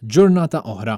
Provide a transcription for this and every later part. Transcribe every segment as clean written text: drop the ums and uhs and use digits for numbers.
Ġurnata oħra,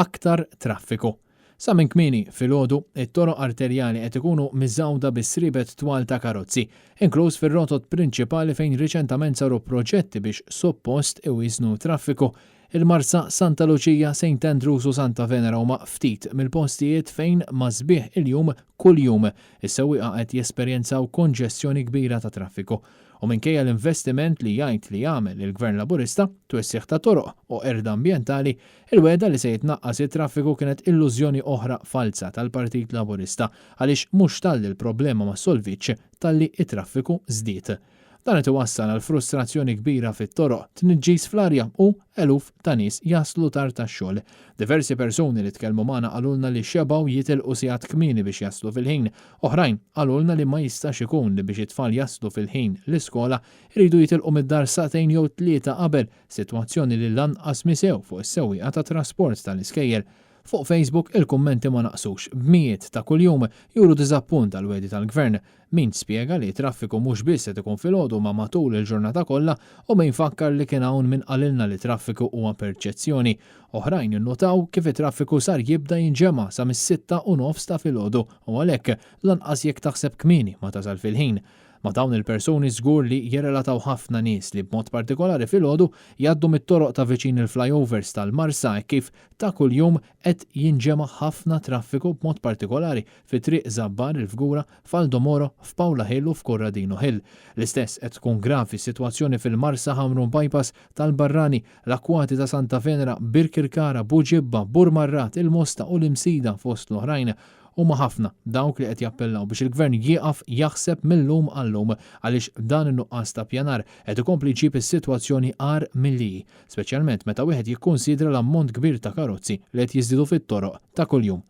aktar traffiku. Sa minn kmieni filgħodu it-toroq arterjali qed ikunu miżawda bis-sriebet twal ta' karozzi, inkluż fir-rotot prinċipali fejn riċentament saru proġetti biex suppost iwiżnu traffiku. Il-Marsa, Santa Lucia, St. Andrews u Santa Venera huma ftit mill-postijiet fejn ma sbieħ il-jum kuljum is-sewwieqa qed jesperjenzaw konġestjoni kbira ta' traffiku. U minkejja l-investiment li jgħid li jagħmel il-Gvern Laburista, twessieħ ta' toroq u erda ambjentali, il-weda li se jitnaqqas it-traffiku kienet illużjoni oħra falsa tal-Partit Laburista għaliex mhux talli l-problema ma solvitx talli it-traffiku żdied. Dan qed iwassal għal frustrazzjoni kbira fit-toroq, tniġġis fl-arja u eluf ta' nies jaslu tard tax-xogħol. Diversi persuni li tkellmu magħna qalulna li xebgħu jitilqu sigħat kmieni biex jaslu fil-ħin, oħrajn qalulna li ma jistax ikun li biex it-tfal jaslu fil-ħin l-iskola jridu jitilqu mid-dar sagħtejn jew tlieta qabel, sitwazzjoni li lanqas misew fuq is-sewwieqa ta' trasport tal-iskejjel. Fuq Facebook il-kummenti ma naqsux, b'mijiet ta' kuljum juru diżappunt għal wedi tal-Gvern. Min spjega li traffiku mhux biss qed ikun filgħodu ma matul il-ġurnata kollha u min fakkar li kien hawn min qalilna li traffiku huwa perċezzjoni. Oħrajn innotaw kif it-traffiku sar jibda jinġema' sa mis-6 u nofs ta' filgħodu u għalhekk lanqas jekk taħseb kmieni ma tasal fil-ħin. Ma dawn il-persuni żgur li jirrelataw ħafna nies li b'mod partikolari filgħodu jgħaddu mit-toroq ta' viċin il-flyovers tal-Marsa kif ta' kuljum qed jinġema' ħafna traffiku b'mod partikolari fi triq Żabbar il-Fgura, Faldomoro, f'Pawla Hill u f'Korradino Hill. L-istess qed tkun gravi s-sitwazzjoni fil-Marsa Ħamrun Bypass tal-Barrani, l-Akkwati ta' Santa Venera, Birkirkara, Buġibba, Burmarrat, il-Mosta u l-Imsida fost l-oħrajn. Huma ħafna dawk li qed jappellaw biex il-Gvern jieqaf jaħseb mill-lum għall-lum għaliex dan in-nuqqas ta' pjanar qed ikompli jġib is-sitwazzjoni għar milli, speċjalment meta wieħed jikkunsidra l-ammont kbir ta' karozzi li qed jiżdiedu fit-toroq ta' kuljum.